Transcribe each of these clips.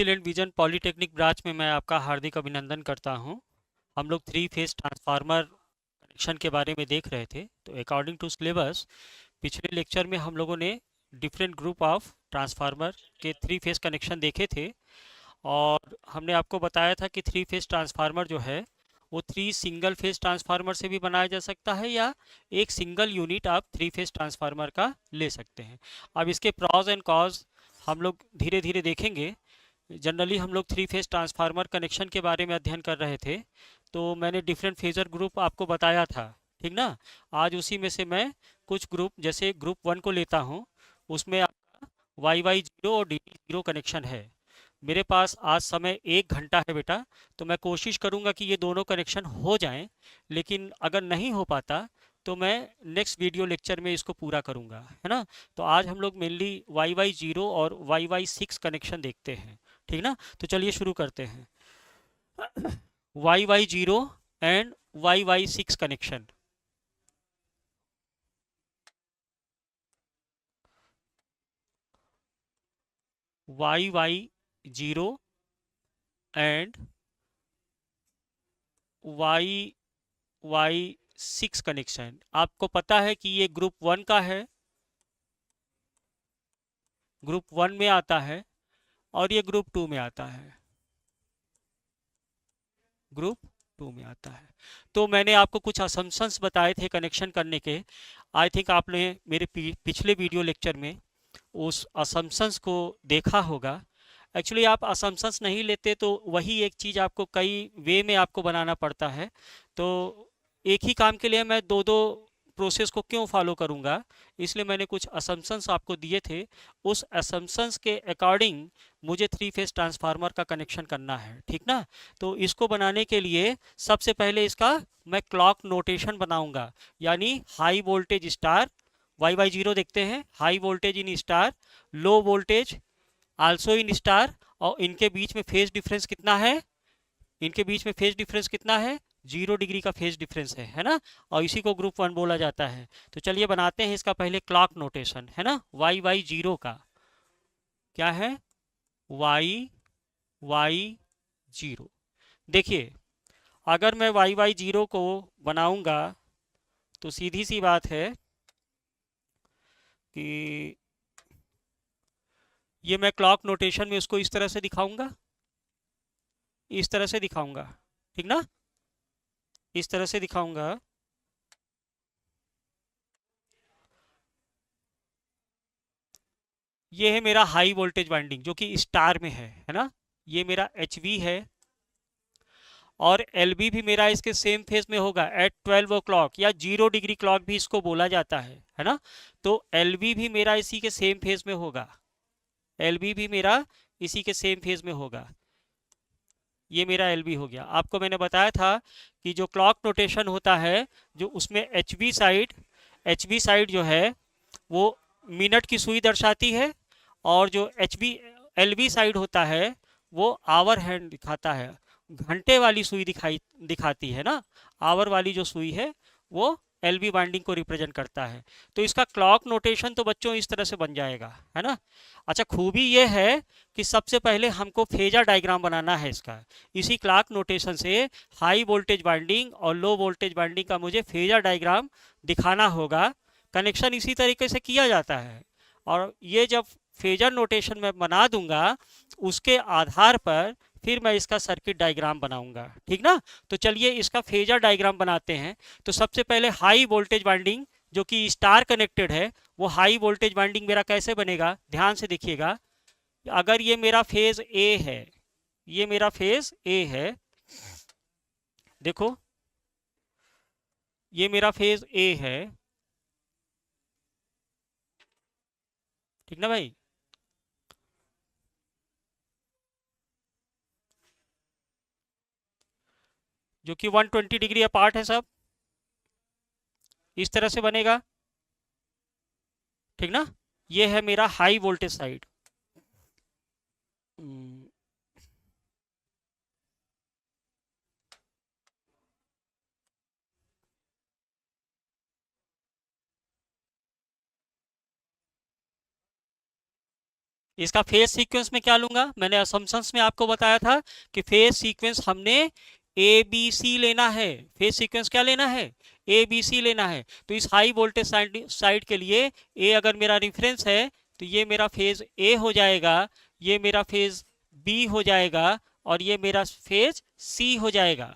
Excellent vision polytechnic branch में मैं आपका हार्दिक अभिनंदन करता हूं। हम लोग थ्री फेज ट्रांसफार्मर कनेक्शन के बारे में देख रहे थे। तो अकॉर्डिंग टू सिलेबस पिछले लेक्चर में हम लोगों ने डिफरेंट ग्रुप ऑफ ट्रांसफार्मर के थ्री फेज कनेक्शन देखे थे। और हमने आपको बताया था कि थ्री फेज ट्रांसफार्मर जो है वो थ्री सिंगल फेज ट्रांसफार्मर से भी बनाया जा सकता है, या एक सिंगल यूनिट आप थ्री फेज ट्रांसफार्मर का ले सकते हैं। अब इसके प्रॉज एंड कॉज हम लोग धीरे धीरे देखेंगे। जनरली हम लोग थ्री फेज ट्रांसफार्मर कनेक्शन के बारे में अध्ययन कर रहे थे, तो मैंने डिफरेंट फेजर ग्रुप आपको बताया था, ठीक ना। आज उसी में से मैं कुछ ग्रुप, जैसे ग्रुप वन को लेता हूँ। उसमें आपका वाई वाई जीरो और डी डी जीरो कनेक्शन है। मेरे पास आज समय 1 घंटा है बेटा, तो मैं कोशिश करूंगा कि ये दोनों कनेक्शन हो जाएं। लेकिन अगर नहीं हो पाता तो मैं नेक्स्ट वीडियो लेक्चर में इसको पूरा करूंगा, है ना। तो आज हम लोग मेनली वाई वाई जीरो और वाई वाई सिक्स कनेक्शन देखते हैं, ठीक ना। तो चलिए शुरू करते हैं। Y Y zero and Y Y six connection. Y Y zero and Y Y six connection, आपको पता है कि ये ग्रुप वन का है, ग्रुप वन में आता है, और ये ग्रुप टू में आता है, ग्रुप टू में आता है। तो मैंने आपको कुछ असम्पशंस बताए थे कनेक्शन करने के। आई थिंक आपने मेरे पिछले वीडियो लेक्चर में उस असम्पशंस को देखा होगा। एक्चुअली आप असम्पशंस नहीं लेते तो वही एक चीज़ आपको कई वे में आपको बनाना पड़ता है। तो एक ही काम के लिए मैं दो दो प्रोसेस को क्यों फॉलो करूंगा, इसलिए मैंने कुछ असम्पशंस आपको दिए थे। उस असम्पशंस के अकॉर्डिंग मुझे थ्री फेज ट्रांसफार्मर का कनेक्शन करना है, ठीक ना। तो इसको बनाने के लिए सबसे पहले इसका मैं क्लॉक नोटेशन बनाऊंगा, यानी high voltage star Y Y zero देखते हैं, high voltage in star, low voltage also in star, और इनके बीच में फेज डिफरेंस कितना है, इनके बीच में फेज डिफरेंस कितना है, 0 डिग्री का फेज डिफरेंस है ना। और इसी को ग्रुप वन बोला जाता है। तो चलिए बनाते हैं इसका पहले क्लॉक नोटेशन, है ना। वाई वाई जीरो का क्या है, वाई वाई जीरो। देखिए, अगर मैं वाई वाई जीरो को बनाऊंगा तो सीधी सी बात है कि ये मैं क्लॉक नोटेशन में उसको इस तरह से दिखाऊंगा, इस तरह से दिखाऊंगा, ठीक ना, इस तरह से दिखाऊंगा। ये है मेरा हाई वोल्टेज वाइंडिंग जो कि स्टार में है ना। ये मेरा एच वी है, और एल बी भी मेरा इसके सेम फेज में होगा एट 12 o'clock, या 0 डिग्री क्लॉक भी इसको बोला जाता है ना। तो एल बी भी मेरा इसी के सेम फेज में होगा, एल बी भी मेरा इसी के सेम फेज में होगा। ये मेरा एल बी हो गया। आपको मैंने बताया था कि जो क्लॉक नोटेशन होता है, जो उसमें एच बी साइड जो है वो मिनट की सुई दर्शाती है, और जो H V L V side होता है वो आवर हैंड दिखाता है, घंटे वाली सुई दिखाती है ना। आवर वाली जो सुई है वो एल बी बाइंडिंग को रिप्रेजेंट करता है। तो इसका क्लॉक नोटेशन तो बच्चों इस तरह से बन जाएगा, है ना। अच्छा, खूबी ये है कि सबसे पहले हमको फेजर डायग्राम बनाना है इसका। इसी क्लॉक नोटेशन से हाई वोल्टेज बाइंडिंग और लो वोल्टेज बाइंडिंग का मुझे फेजर डायग्राम दिखाना होगा। कनेक्शन इसी तरीके से किया जाता है, और ये जब फेजर नोटेशन में बना दूंगा उसके आधार पर फिर मैं इसका सर्किट डायग्राम बनाऊंगा, ठीक ना। तो चलिए इसका फेजर डायग्राम बनाते हैं। तो सबसे पहले हाई वोल्टेज वाइंडिंग जो कि स्टार कनेक्टेड है, वो हाई वोल्टेज वाइंडिंग मेरा कैसे बनेगा, ध्यान से देखिएगा। अगर ये मेरा फेज ए है, ये मेरा फेज ए है, देखो ये मेरा फेज ए है, ठीक ना भाई। जो कि 120 डिग्री अपार्ट है सब, इस तरह से बनेगा, ठीक ना। ये है मेरा हाई वोल्टेज साइड। इसका फेज सीक्वेंस में क्या लूंगा, मैंने असम्पशंस में आपको बताया था कि फेज सीक्वेंस हमने ए बी सी लेना है। फेज सीक्वेंस क्या लेना है, ए बी सी लेना है। तो इस हाई वोल्टेज साइड के लिए ए अगर मेरा रेफरेंस है तो ये मेरा फेज ए हो जाएगा, ये मेरा फेज बी हो जाएगा और ये मेरा फेज सी हो जाएगा।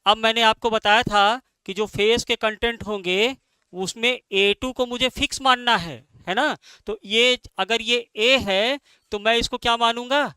अब मैंने आपको बताया था कि जो फेज के कंटेंट होंगे उसमें A2 को मुझे फिक्स मानना है ना। तो ये अगर ये A है तो मैं इसको क्या मानूंगा,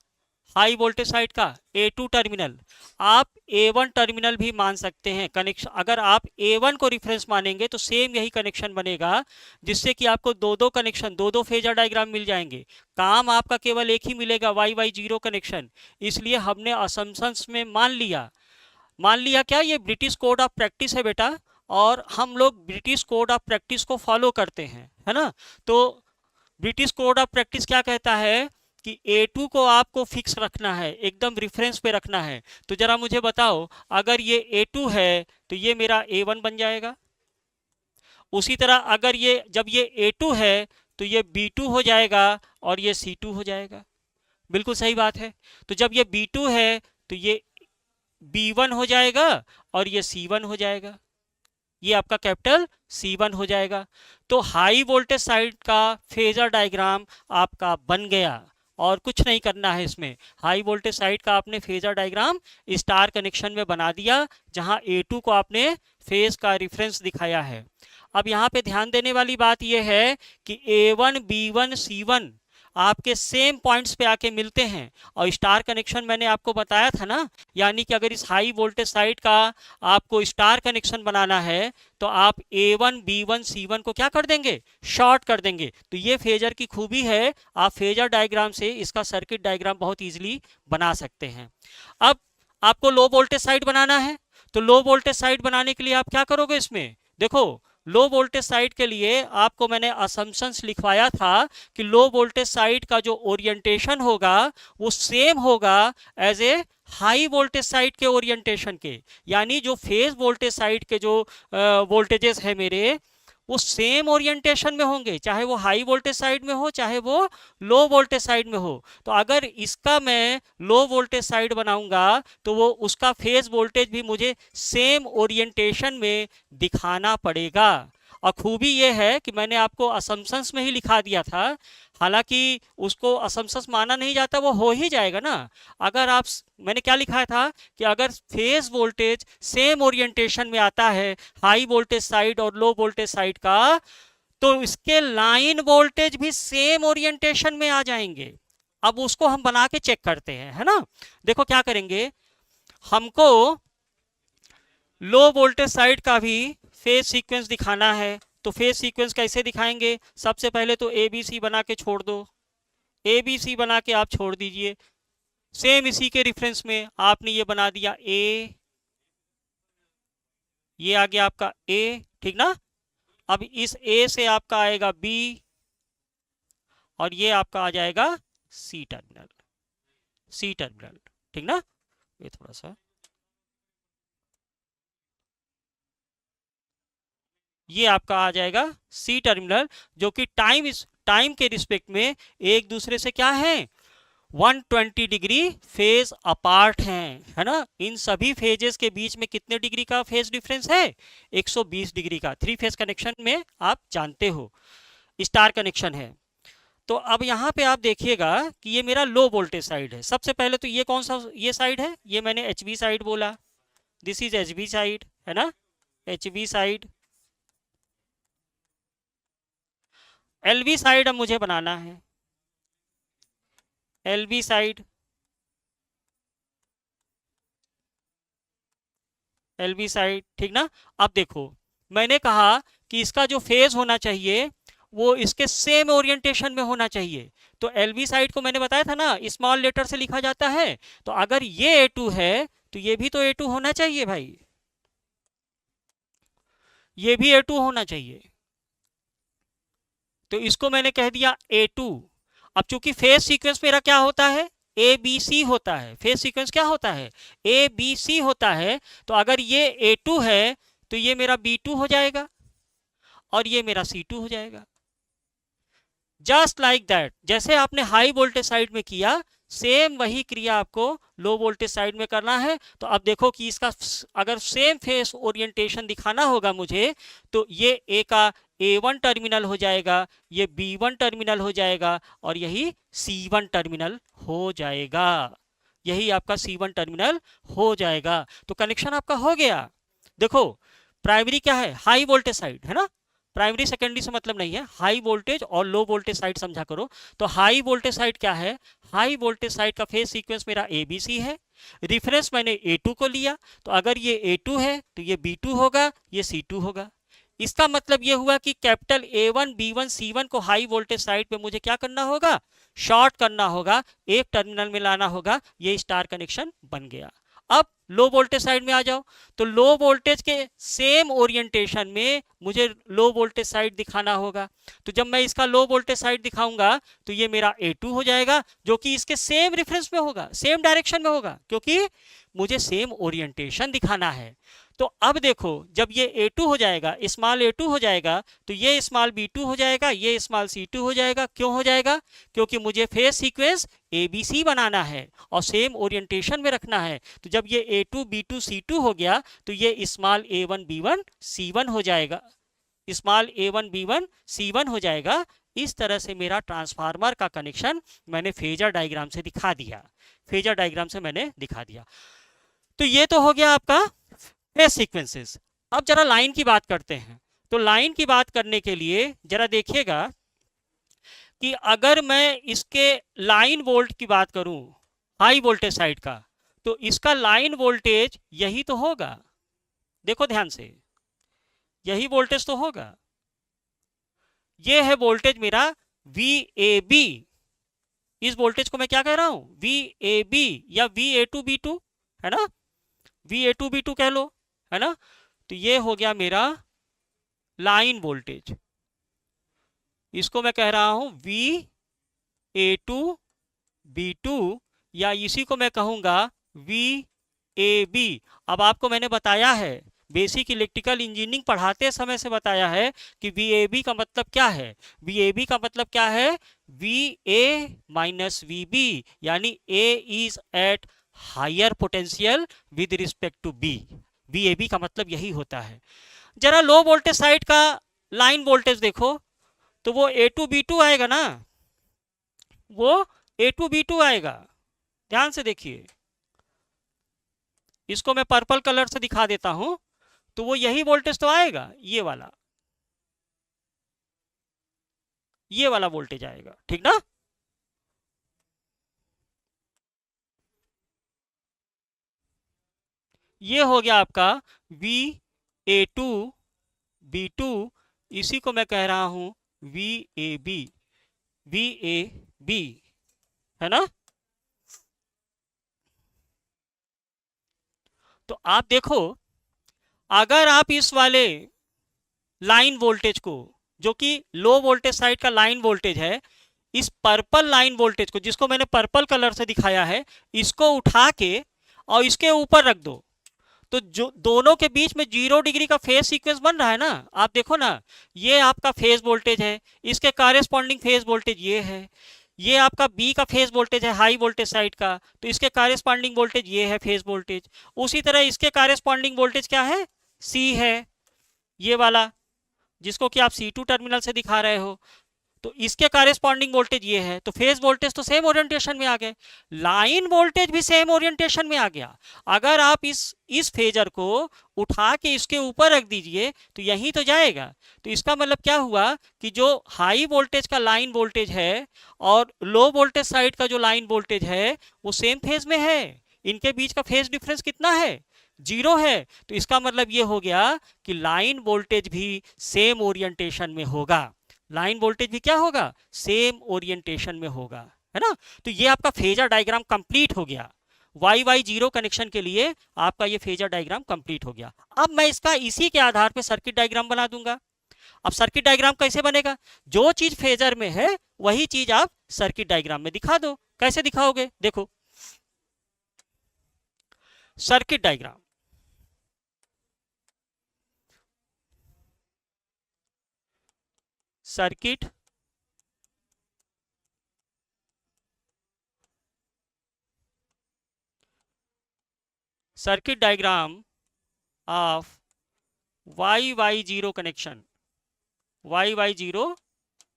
हाई वोल्टेज साइड का A2 टर्मिनल। आप A1 टर्मिनल भी मान सकते हैं कनेक्शन। अगर आप A1 को रिफरेंस मानेंगे तो सेम यही कनेक्शन बनेगा, जिससे कि आपको दो दो कनेक्शन, दो दो फेजर डायग्राम मिल जाएंगे। काम आपका केवल एक ही मिलेगा, YY0 कनेक्शन। इसलिए हमने असम्पशंस में मान लिया क्या, ये ब्रिटिश कोड ऑफ प्रैक्टिस है बेटा, और हम लोग ब्रिटिश कोड ऑफ प्रैक्टिस को फॉलो करते हैं, है ना। तो ब्रिटिश कोड ऑफ प्रैक्टिस क्या कहता है कि A2 को आपको फिक्स रखना है, एकदम रिफरेंस पे रखना है। तो जरा मुझे बताओ, अगर ये A2 है तो ये मेरा A1 बन जाएगा। उसी तरह अगर ये जब ये A2 है तो ये B2 हो जाएगा और ये C2 हो जाएगा। बिल्कुल सही बात है। तो जब ये B2 है तो ये B1 हो जाएगा और ये C1 हो जाएगा, ये आपका कैपिटल C1 हो जाएगा। तो हाई वोल्टेज साइड का फेजर डायग्राम आपका बन गया और कुछ नहीं करना है इसमें। हाई वोल्टेज साइड का आपने फेजर डायग्राम स्टार कनेक्शन में बना दिया, जहां A2 को आपने फेज का रेफरेंस दिखाया है। अब यहाँ पे ध्यान देने वाली बात यह है कि A1 B1 C1 आपके सेम पॉइंट्स पे आके मिलते हैं, और स्टार कनेक्शन मैंने आपको बताया था ना, यानी कि अगर इस हाई वोल्टेज साइड का आपको स्टार कनेक्शन बनाना है तो आप A1 B1 C1 को क्या कर देंगे, शॉर्ट कर देंगे। तो ये फेजर की खूबी है, आप फेजर डायग्राम से इसका सर्किट डायग्राम बहुत इजीली बना सकते हैं। अब आपको लो वोल्टेज साइड बनाना है, तो लो वोल्टेज साइड बनाने के लिए आप क्या करोगे, इसमें देखो लो वोल्टेज साइड के लिए आपको मैंने असम्पशंस लिखवाया था कि लो वोल्टेज साइड का जो ओरिएंटेशन होगा वो सेम होगा as a high voltage side के ओरिएंटेशन के। यानी जो फेज वोल्टेज साइड के जो वोल्टेजेस है मेरे, वो सेम ओरिएंटेशन में होंगे, चाहे वो हाई वोल्टेज साइड में हो चाहे वो लो वोल्टेज साइड में हो। तो अगर इसका मैं लो वोल्टेज साइड बनाऊंगा तो वो उसका फेज वोल्टेज भी मुझे सेम ओरिएंटेशन में दिखाना पड़ेगा। और खूबी ये है कि मैंने आपको असम्पशंस में ही लिखा दिया था, हालांकि उसको असम्पशंस माना नहीं जाता, वो हो ही जाएगा ना। अगर आप, मैंने क्या लिखा था कि अगर फेज वोल्टेज सेम ओरिएंटेशन में आता है हाई वोल्टेज साइड और लो वोल्टेज साइड का, तो इसके लाइन वोल्टेज भी सेम ओरिएंटेशन में आ जाएंगे। अब उसको हम बना के चेक करते हैं, है ना। देखो क्या करेंगे, हमको लो वोल्टेज साइड का भी फेज सीक्वेंस दिखाना है। तो फेज सीक्वेंस कैसे दिखाएंगे, सबसे पहले तो ABC बना के छोड़ दो, ABC बना के आप छोड़ दीजिए। सेम इसी के रेफरेंस में आपने ये बना दिया A, ये आ गया आपका A, ठीक ना। अब इस A से आपका आएगा B और ये आपका आ जाएगा C टर्मिनल, ठीक ना। ये थोड़ा सा, ये आपका आ जाएगा C टर्मिनल, जो कि टाइम के रिस्पेक्ट में एक दूसरे से क्या है, 120 डिग्री फेज अपार्ट हैं, है ना। इन सभी फेजेस के बीच में कितने डिग्री का फेज डिफरेंस है, 120 डिग्री का। थ्री फेज कनेक्शन में आप जानते हो स्टार कनेक्शन है। तो अब यहाँ पे आप देखिएगा कि ये मेरा लो वोल्टेज साइड है। सबसे पहले तो ये कौन सा ये साइड है, ये मैंने HV साइड बोला, दिस इज HV साइड, है ना, HV साइड। LV साइड अब मुझे बनाना है, LV साइड, LV साइड, ठीक ना। अब देखो मैंने कहा कि इसका जो फेज होना चाहिए वो इसके सेम ओरिएंटेशन में होना चाहिए। तो LV साइड को मैंने बताया था ना, स्मॉल लेटर से लिखा जाता है। तो अगर ये A2 है तो ये भी तो A2 होना चाहिए भाई, ये भी A2 होना चाहिए। तो इसको मैंने कह दिया A2। अब चूंकि फेज सीक्वेंस मेरा क्या होता है, ABC होता है। फेज सीक्वेंस क्या होता है, ABC होता है। तो अगर ये A2 है तो ये मेरा B2 हो जाएगा और ये मेरा C2 हो जाएगा। जस्ट लाइक दैट, जैसे आपने हाई वोल्टेज साइड में किया सेम वही क्रिया आपको लो वोल्टेज साइड में करना है। तो अब देखो कि इसका अगर सेम फेस ओरिएंटेशन दिखाना होगा मुझे, तो ये ए का A1 टर्मिनल हो जाएगा, ये B1 टर्मिनल हो जाएगा, और यही C1 टर्मिनल हो जाएगा, यही आपका C1 टर्मिनल हो जाएगा। तो कनेक्शन आपका हो गया। देखो प्राइमरी क्या है, हाई वोल्टेज साइड है ना, प्राइमरी सेकेंडरी से मतलब नहीं है, हाई वोल्टेज और लो वोल्टेज साइड समझा करो। तो हाई वोल्टेज साइड क्या है, हाई वोल्टेज साइड का फेज सीक्वेंस मेरा ABC है, रिफरेंस मैंने A2 को लिया, तो अगर ये A2 है तो ये B2 होगा, ये C2 होगा। इसका मतलब ये हुआ कि कैपिटल A1 B1 C1 को हाई वोल्टेज साइड पे मुझे क्या करना होगा, शॉर्ट करना होगा, एक टर्मिनल में लाना होगा, ये स्टार कनेक्शन बन गया। अब लो वोल्टेज साइड में आ जाओ, तो लो वोल्टेज के सेम ओरिएंटेशन में मुझे लो वोल्टेज साइड दिखाना होगा। तो जब मैं इसका लो वोल्टेज साइड दिखाऊंगा तो ये मेरा A2 हो जाएगा, जो कि इसके सेम रेफरेंस में होगा, सेम डायरेक्शन में होगा, क्योंकि मुझे सेम ओरिएंटेशन दिखाना है। तो अब देखो जब ये A2 हो जाएगा, स्मॉल A2 हो जाएगा, तो ये स्मॉल B2 हो जाएगा, ये स्मॉल C2 हो जाएगा। क्यों हो जाएगा, क्योंकि मुझे फेज सीक्वेंस ABC बनाना है और सेम ओरिएंटेशन में रखना है। तो जब ये A2 B2 C2 हो गया तो ये स्मॉल A1 B1 C1 हो जाएगा, स्मॉल A1 B1 C1 हो जाएगा। इस तरह से मेरा ट्रांसफार्मर का कनेक्शन मैंने फेजर डायग्राम से दिखा दिया, फेजर डायग्राम से मैंने दिखा दिया। तो ये तो हो गया आपका फेज सीक्वेंसेस। अब जरा लाइन की बात करते हैं। तो लाइन की बात करने के लिए जरा देखिएगा कि अगर मैं इसके लाइन वोल्ट की बात करूं, हाई वोल्टेज साइड का, तो इसका लाइन वोल्टेज यही तो होगा, देखो ध्यान से, यही वोल्टेज तो होगा। ये है वोल्टेज मेरा VAB, इस वोल्टेज को मैं क्या कह रहा हूं, VAB या VA2B2 है ना, VA2B2 कह लो, है ना। तो ये हो गया मेरा लाइन वोल्टेज, इसको मैं कह रहा हूं VA2B2, या इसी को मैं कहूंगा VAB। अब आपको मैंने बताया है, बेसिक इलेक्ट्रिकल इंजीनियरिंग पढ़ाते समय से बताया है कि VAB का मतलब क्या है। VAB का मतलब क्या है, VA माइनस VB, यानी A is at higher potential with respect to B। VAB का मतलब यही होता है। जरा लो वोल्टेज साइड का लाइन वोल्टेज देखो, तो वो A2B2 आएगा ना, वो A2B2 आएगा। ध्यान से देखिए, इसको मैं पर्पल कलर से दिखा देता हूं, तो वो यही वोल्टेज तो आएगा, ये वाला वोल्टेज आएगा, ठीक ना। ये हो गया आपका VA2B2, इसी को मैं कह रहा हूं VAB, VAB है ना। तो आप देखो, अगर आप इस वाले लाइन वोल्टेज को, जो कि लो वोल्टेज साइड का लाइन वोल्टेज है, इस पर्पल लाइन वोल्टेज को, जिसको मैंने पर्पल कलर से दिखाया है, इसको उठा के और इसके ऊपर रख दो, तो जो दोनों के बीच में 0 डिग्री का फेज सीक्वेंस बन रहा है ना, आप देखो ना, ये आपका फेज वोल्टेज है, इसके कॉरेस्पॉन्डिंग फेज वोल्टेज ये है, ये आपका B का फेज वोल्टेज है हाई वोल्टेज साइड का, तो इसके कॉरेस्पॉन्डिंग वोल्टेज ये है फेज वोल्टेज। उसी तरह इसके कॉरेस्पॉन्डिंग वोल्टेज क्या है, C है, ये वाला जिसको कि आप C2 टर्मिनल से दिखा रहे हो, तो इसके कॉरेस्पॉन्डिंग वोल्टेज ये है। तो फेज वोल्टेज तो सेम ओरिएंटेशन में आ गए, लाइन वोल्टेज भी सेम ओरिएंटेशन में आ गया। अगर आप इस फेजर को उठा के इसके ऊपर रख दीजिए तो यहीं तो जाएगा। तो इसका मतलब क्या हुआ कि जो हाई वोल्टेज का लाइन वोल्टेज है और लो वोल्टेज साइड का जो लाइन वोल्टेज है वो सेम फेज में है, इनके बीच का फेज डिफरेंस कितना है, 0 है। तो इसका मतलब ये हो गया कि लाइन वोल्टेज भी सेम ओरिएंटेशन में होगा, लाइन वोल्टेज भी क्या होगा, सेम ओरिएंटेशन में होगा, है ना। तो ये आपका फेजर डायग्राम कंप्लीट हो गया, YY जीरो कनेक्शन के लिए आपका ये फेजर डायग्राम कंप्लीट हो गया। अब मैं इसका इसी के आधार पे सर्किट डायग्राम बना दूंगा। अब सर्किट डायग्राम कैसे बनेगा, जो चीज फेजर में है वही चीज आप सर्किट डायग्राम में दिखा दो। कैसे दिखाओगे, देखो circuit diagram, circuit circuit diagram of YY0 connection, YY0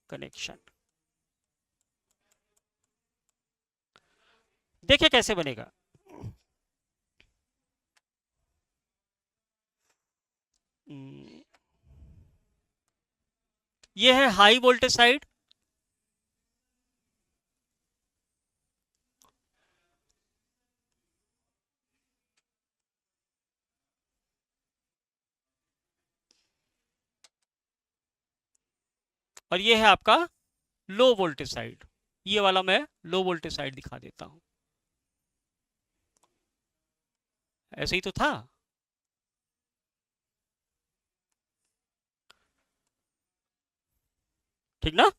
connection. देखिए कैसे बनेगा। ये है हाई वोल्टेज साइड, और ये है आपका लो वोल्टेज साइड। ये वाला मैं लो वोल्टेज साइड दिखा देता हूं। ऐसे ही तो था। ठीक ना।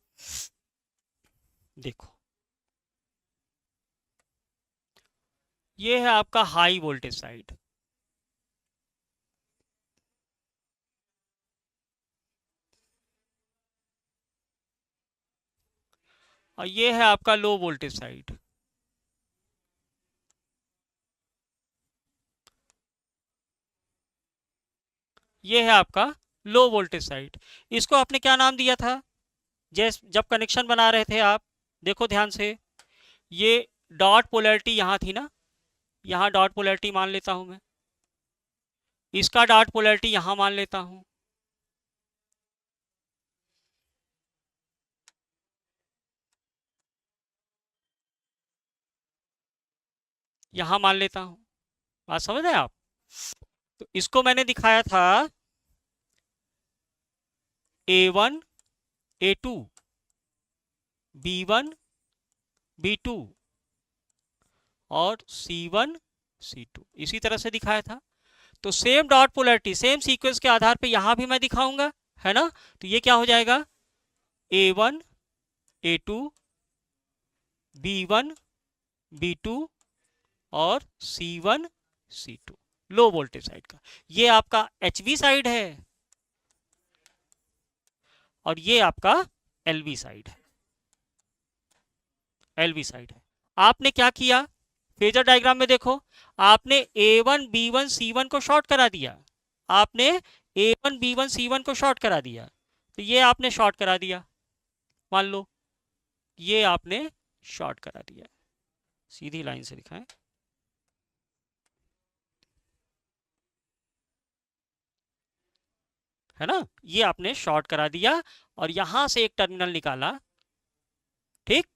देखो ये है आपका हाई वोल्टेज साइड, और ये है आपका लो वोल्टेज साइड। ये है आपका लो वोल्टेज साइड। इसको आपने क्या नाम दिया था जब कनेक्शन बना रहे थे आप? देखो ध्यान से, ये डॉट पोलैरिटी यहां थी ना, यहां डॉट पोलैरिटी मान लेता हूं मैं, इसका डॉट पोलैरिटी यहां मान लेता हूं, यहां मान लेता हूं। बात समझ रहे हैं आप? तो इसको मैंने दिखाया था A1 A2 B1 B2 और C1 C2, इसी तरह से दिखाया था। तो same dot polarity same sequence के आधार पे यहां भी मैं दिखाऊंगा, है ना। तो ये क्या हो जाएगा, A1 A2 B1 B2 और C1 C2, लो वोल्टेज साइड का। ये आपका HV साइड है और ये आपका LV साइड है, LV साइड है। आपने क्या किया, फेजर डायग्राम में देखो, आपने A1 B1 C1 को शॉर्ट करा दिया, आपने A1 B1 C1 को शॉर्ट करा दिया। तो ये आपने शॉर्ट करा दिया, मान लो ये आपने शॉर्ट करा दिया, सीधी लाइन से दिखाएं, है ना। ये आपने शॉर्ट करा दिया और यहां से एक टर्मिनल निकाला, ठीक।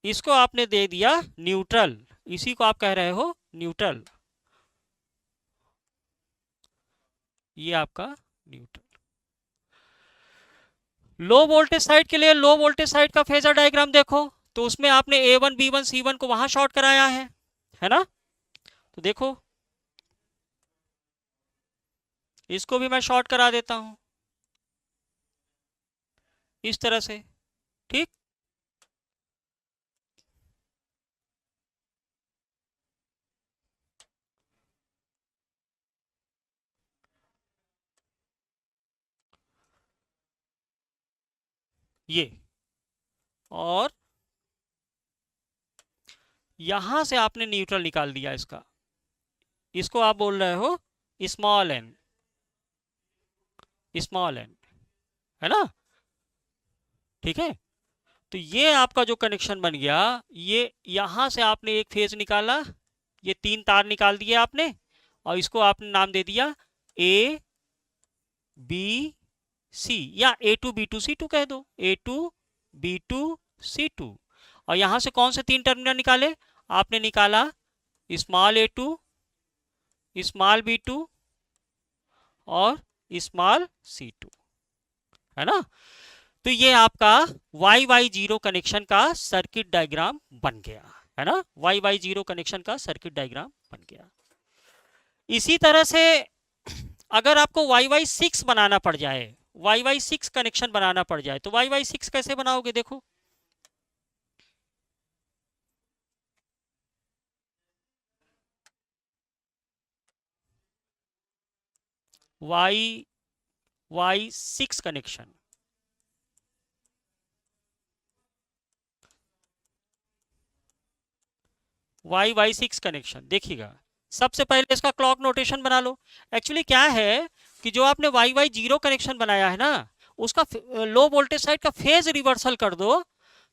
इसको आपने दे दिया न्यूट्रल, इसी को आप कह रहे हो न्यूट्रल, ये आपका न्यूट्रल। लो वोल्टेज साइड के लिए लो वोल्टेज साइड का फेजर डायग्राम देखो, तो उसमें आपने A1 B1 C1 को वहां शॉर्ट कराया है ना। तो देखो इसको भी मैं शॉर्ट करा देता हूं इस तरह से, ठीक। ये और यहां से आपने न्यूट्रल निकाल दिया इसका, इसको आप बोल रहे हो स्मॉल एन, स्मॉल एन, है ना, ठीक है। तो ये आपका जो कनेक्शन बन गया, ये यहां से आपने एक फेज निकाला, ये 3 तार निकाल दिए आपने, और इसको आपने नाम दे दिया A B C, या A2 B2 C2 कह दो, A2 B2 C2। और यहां से कौन से 3 टर्मिनल निकाले, आपने निकाला स्मॉल A2 स्मॉल B2 और स्मॉल C2, है ना। तो ये आपका YY0 कनेक्शन का सर्किट डायग्राम बन गया, है ना। YY0 कनेक्शन का सर्किट डायग्राम बन गया। इसी तरह से अगर आपको YY6 बनाना पड़ जाए, YY6 कनेक्शन बनाना पड़ जाए, तो YY6 कैसे बनाओगे, देखो YY6 कनेक्शन, YY6 कनेक्शन देखिएगा, सबसे पहले इसका क्लॉक नोटेशन बना लो। एक्चुअली क्या है कि जो आपने वाई वाई जीरो कनेक्शन बनाया है ना, उसका लो वोल्टेज साइड का फेज रिवर्सल कर दो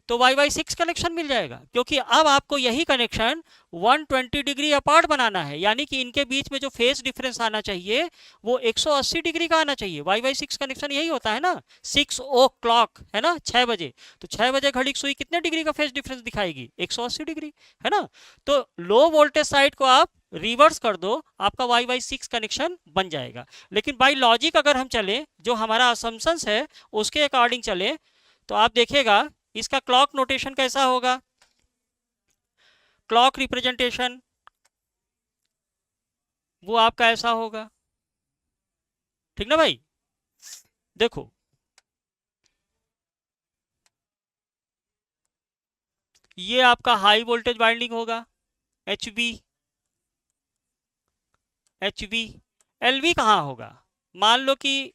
तो वाई वाई सिक्स कनेक्शन मिल जाएगा, क्योंकि अब आपको यही कनेक्शन 120 डिग्री अपार्ट बनाना है, यानी कि इनके बीच में जो फेज डिफरेंस आना चाहिए वो 180 डिग्री का आना चाहिए। वाई वाई सिक्स कनेक्शन यही होता है ना, 6 o'clock है ना, 6 बजे, तो 6 बजे घड़ी की सुई कितने डिग्री का फेज डिफरेंस दिखाएगी, 180 डिग्री है ना। तो लो वोल्टेज साइड को आप रिवर्स कर दो, आपका वाई वाई सिक्स कनेक्शन बन जाएगा। लेकिन बाई लॉजिक अगर हम चले, जो हमारा असम्पशंस है उसके अकॉर्डिंग चले, तो आप देखिएगा इसका क्लॉक नोटेशन कैसा होगा। क्लॉक रिप्रेजेंटेशन वो आपका ऐसा होगा, ठीक ना भाई। देखो ये आपका हाई वोल्टेज वाइंडिंग होगा, H we. H we L we कहाँ होगा, मान लो कि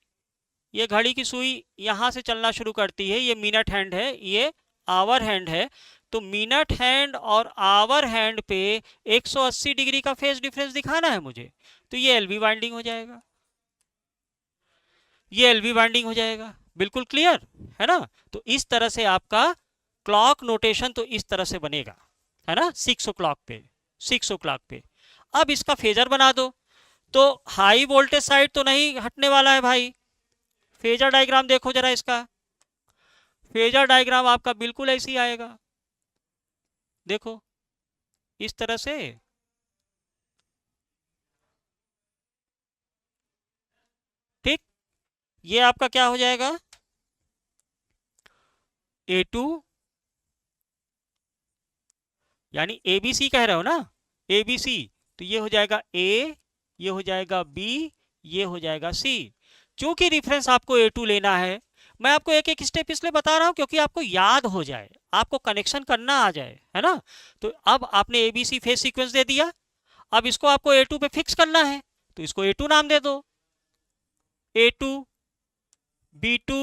ये घड़ी की सुई यहां से चलना शुरू करती है, ये मिनट हैंड है, ये आवर हैंड है, तो मिनट हैंड और आवर हैंड पे 180 डिग्री का फेज डिफरेंस दिखाना है मुझे, तो ये एलवी वाइंडिंग हो जाएगा, ये एलवी वाइंडिंग हो जाएगा। बिल्कुल क्लियर है ना। तो इस तरह से आपका क्लॉक नोटेशन तो इस तरह से बनेगा, है ना, 6 o'clock पे, 6 o'clock पे। अब इसका फेजर बना दो, तो हाई वोल्टेज साइड तो नहीं हटने वाला है भाई। फेजर डायग्राम देखो जरा इसका, फेजर डायग्राम आपका बिल्कुल ऐसे ही आएगा, देखो इस तरह से। ठीक, ये आपका क्या हो जाएगा, A2, यानी ABC कह रहे हो ना, ABC, तो ये हो जाएगा A, ये हो जाएगा B, ये हो जाएगा C। चूंकि रिफरेंस आपको A2 लेना है, मैं आपको एक एक स्टेप इसलिए बता रहा हूं क्योंकि आपको याद हो जाए, आपको कनेक्शन करना आ जाए, है ना। तो अब आपने ABC फेज सीक्वेंस दे दिया, अब इसको आपको A2 पे फिक्स करना है, तो इसको A2 नाम दे दो, A2, B2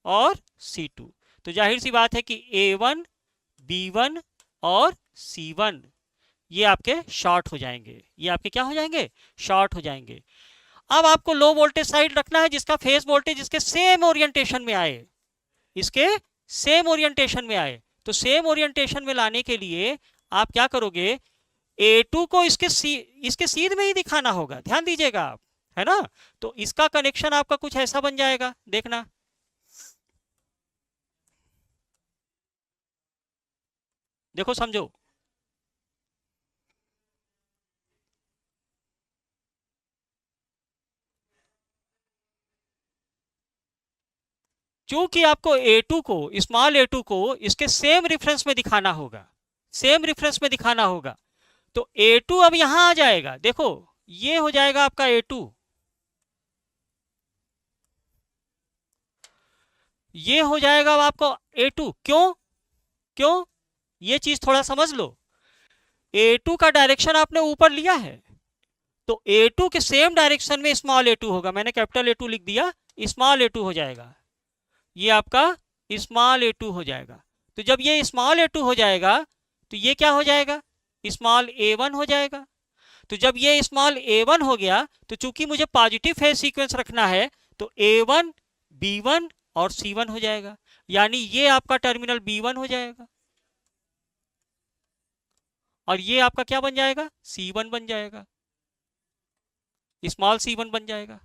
और C2। तो जाहिर सी बात है कि A1, B1 और C1 ये आपके शॉर्ट हो जाएंगे, ये आपके क्या हो जाएंगे, शॉर्ट हो जाएंगे। अब आपको लो वोल्टेज साइड रखना है जिसका फेज वोल्टेज इसके सेम ओरिएंटेशन में आए, इसके सेम ओरिएंटेशन में आए। तो सेम ओरिएंटेशन में लाने के लिए आप क्या करोगे, A2 को इसके सीध में ही दिखाना होगा, ध्यान दीजिएगा आप, है ना। तो इसका कनेक्शन आपका कुछ ऐसा बन जाएगा, देखना। देखो समझो, क्योंकि आपको A2 को, स्मॉल A2 को इसके सेम रेफरेंस में दिखाना होगा, सेम रेफरेंस में दिखाना होगा। तो A2 अब यहां आ जाएगा, देखो ये हो जाएगा आपका A2, ये हो जाएगा अब आपको A2। क्यों, क्यों, ये चीज थोड़ा समझ लो। A2 का डायरेक्शन आपने ऊपर लिया है, तो A2 के सेम डायरेक्शन में स्मॉल A2 होगा, मैंने कैपिटल A2 लिख दिया, स्मॉल A2 हो जाएगा, ये आपका स्मॉल A2 हो जाएगा। तो जब ये स्मॉल A2 हो जाएगा तो ये क्या हो जाएगा, स्मॉल A1 हो जाएगा। तो जब ये स्मॉल A1 हो गया, तो चूंकि मुझे पॉजिटिव फेज सीक्वेंस रखना है, तो A1, B1 और C1 हो जाएगा, यानी ये आपका टर्मिनल B1 हो जाएगा और ये आपका क्या बन जाएगा, C1 बन जाएगा, स्मॉल C1 बन जाएगा।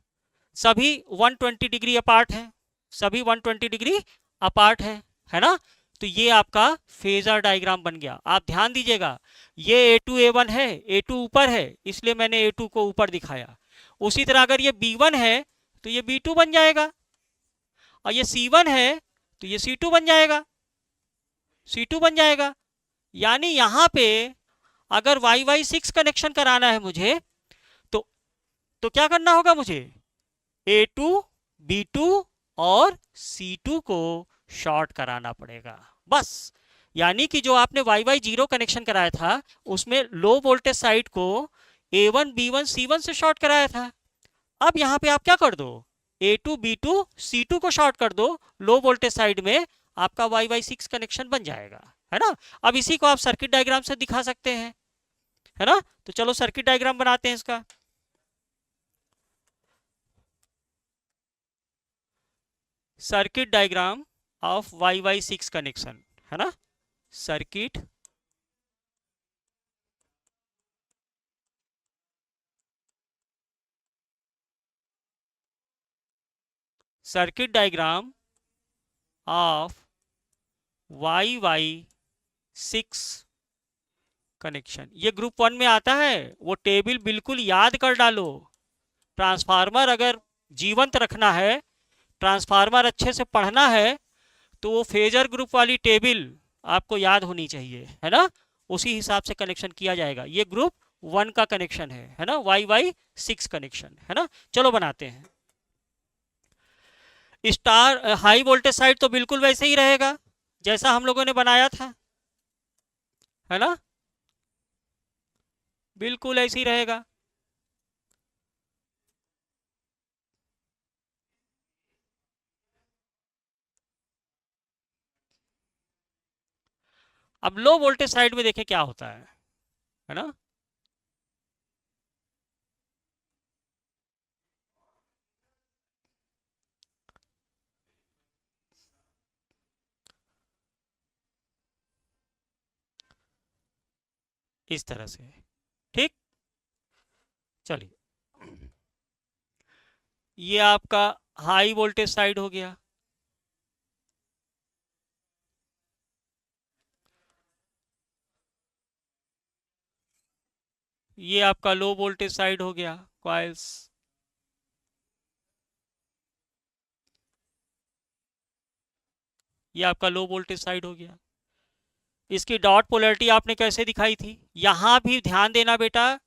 सभी 120 डिग्री अपार्ट है, सभी 120 डिग्री अपार्ट है ना। तो ये आपका फेजर डायग्राम बन गया। आप ध्यान दीजिएगा, ये A2 A1 है, A2 ऊपर है इसलिए मैंने A2 को ऊपर दिखाया। उसी तरह अगर ये B1 है तो ये B2 बन जाएगा, और ये C1 है तो ये C2 बन जाएगा, C2 बन जाएगा। यानी यहां पे अगर YY6 कनेक्शन कराना है मुझे, तो क्या करना होगा मुझे, A2, B2 और C2 को शॉर्ट कराना पड़ेगा, बस। यानी कि जो आपने YY0 कनेक्शन कराया था उसमें लो वोल्टेज साइड को A1, B1, C1 से शॉर्ट कराया था। अब यहां पे आप क्या कर दो, A2, B2, C2 को शॉर्ट कर दो, लो वोल्टेज साइड में आपका YY6 कनेक्शन बन जाएगा, है ना। अब इसी को आप सर्किट डायग्राम से दिखा सकते हैं। है ना। तो चलो सर्किट डायग्राम बनाते हैं इसका। Circuit diagram of YY6 connection, है ना। Circuit circuit diagram of YY6 connection, ये ग्रुप 1 में आता है। वो टेबल बिल्कुल याद कर डालो। ट्रांसफार्मर अगर जीवंत रखना है, ट्रांसफार्मर अच्छे से पढ़ना है, तो वो फेजर ग्रुप वाली टेबल आपको याद होनी चाहिए, है ना। उसी हिसाब से कनेक्शन किया जाएगा। ये ग्रुप 1 का कनेक्शन है ना, YY6 कनेक्शन, है ना। चलो बनाते हैं। स्टार हाई वोल्टेज साइड तो बिल्कुल वैसे ही रहेगा जैसा हम लोगों ने बनाया था, है ना, बिल्कुल ऐसे ही रहेगा। अब लो वोल्टेज साइड में देखें क्या होता है ना। इस तरह से, ठीक। चलिए, ये आपका हाई वोल्टेज साइड हो गया। ये आपका लो वोल्टेज साइड हो गया, कॉइल्स। ये आपका लो वोल्टेज साइड हो गया। इसकी डॉट पोलैरिटी आपने कैसे दिखाई थी, यहां भी ध्यान देना बेटा।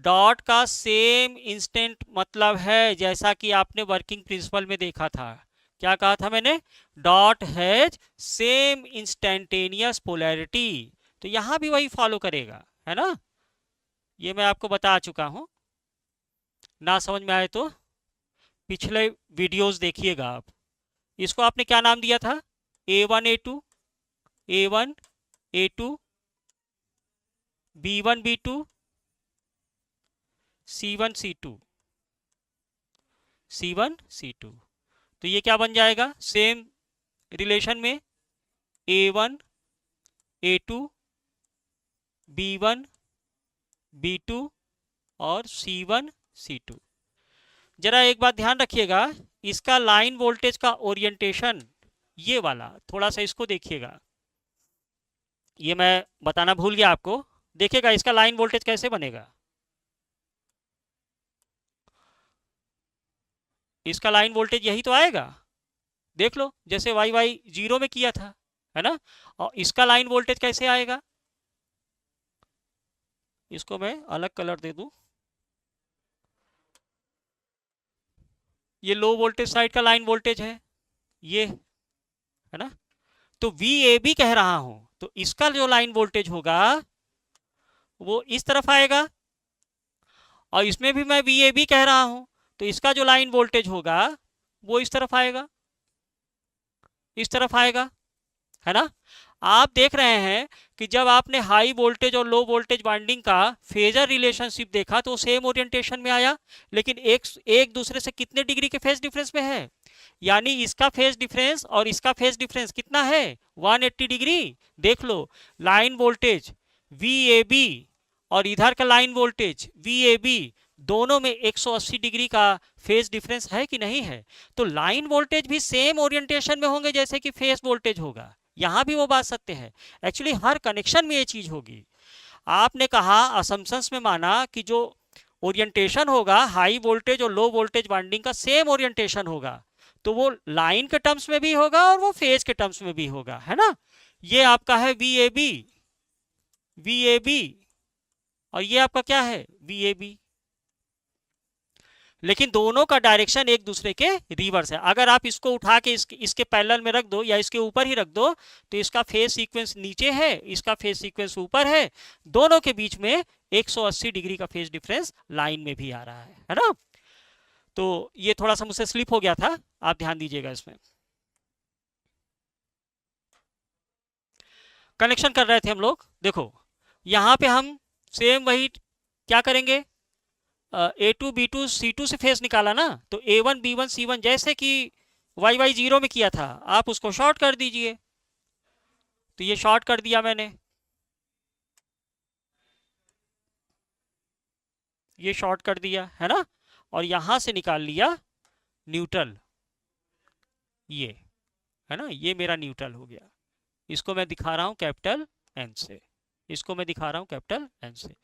डॉट का सेम इंस्टेंट मतलब है जैसा कि आपने वर्किंग प्रिंसिपल में देखा था। क्या कहा था मैंने, dot has same instantaneous polarity. तो यहां भी वही फॉलो करेगा, है ना। ये मैं आपको बता चुका हूं। ना समझ में आए तो पिछले वीडियोस देखिएगा आप। इसको आपने क्या नाम दिया था, A1 A2, A1 A2, B1 B2, C1 C2, C1 C2। तो ये क्या बन जाएगा, सेम रिलेशन में A1 A2 B1 B2 और C1 C2। जरा एक बात ध्यान रखिएगा, इसका लाइन वोल्टेज का ओरिएंटेशन ये वाला, थोड़ा सा इसको देखिएगा। ये मैं बताना भूल गया आपको। देखिएगा इसका लाइन वोल्टेज कैसे बनेगा। इसका लाइन वोल्टेज यही तो आएगा, देख लो, जैसे YY0 में किया था, है ना। और इसका लाइन वोल्टेज कैसे आएगा, इसको मैं अलग कलर दे दूं। ये लो वोल्टेज साइड का लाइन वोल्टेज है, ये, है ना। तो VAB कह रहा हूं, तो इसका जो लाइन वोल्टेज होगा वो इस तरफ आएगा। और इसमें भी मैं VAB कह रहा हूं, तो इसका जो लाइन वोल्टेज होगा वो इस तरफ आएगा, इस तरफ आएगा, है ना। आप देख रहे हैं कि जब आपने हाई वोल्टेज और लो वोल्टेज वाइंडिंग का फेजर रिलेशनशिप देखा तो सेम ओरिएंटेशन में आया, लेकिन एक दूसरे से कितने डिग्री के फेज डिफरेंस में है। यानी इसका फेज डिफरेंस और इसका फेज डिफरेंस कितना है, 180 डिग्री। देख लो, लाइन वोल्टेज VAB और इधर का लाइन वोल्टेज VAB, दोनों में 180 डिग्री का फेज डिफरेंस है कि नहीं है। तो लाइन वोल्टेज भी सेम ओरिएंटेशन में होंगे जैसे कि फेज वोल्टेज होगा। यहां भी वो बात सत्य है। एक्चुअली हर कनेक्शन में ये चीज होगी। आपने कहा असम्पशंस में माना कि जो ओरिएंटेशन होगा हाई वोल्टेज और लो वोल्टेज वाइंडिंग का सेम ओरिएंटेशन होगा, तो वो लाइन के टर्म्स में भी होगा और वो फेज के टर्म्स में भी होगा, है ना। ये आपका है VAB, VAB, और ये आपका क्या है, VAB। लेकिन दोनों का डायरेक्शन एक दूसरे के रिवर्स है। अगर आप इसको उठा के इसके पैरेलल में रख दो या इसके ऊपर ही रख दो, तो इसका फेज सीक्वेंस नीचे है, इसका फेज सीक्वेंस ऊपर है। दोनों के बीच में 180 डिग्री का फेज डिफरेंस लाइन में भी आ रहा है ना। तो ये थोड़ा सा मुझसे स्लिप हो गया था, आप ध्यान दीजिएगा इसमें। कनेक्शन कर रहे थे हम लोग, देखो यहां पे हम सेम वही क्या करेंगे, A2 B2 C2 से फेस निकाला ना, तो A1 B1 C1 जैसे कि YY0 में किया था, आप उसको शॉर्ट कर दीजिए। तो ये शॉर्ट कर दिया मैंने, ये शॉर्ट कर दिया है ना, और यहां से निकाल लिया न्यूट्रल, ये है ना, ये मेरा न्यूट्रल हो गया। इसको मैं दिखा रहा हूं कैपिटल एन से, इसको मैं दिखा रहा हूं कैपिटल एन से।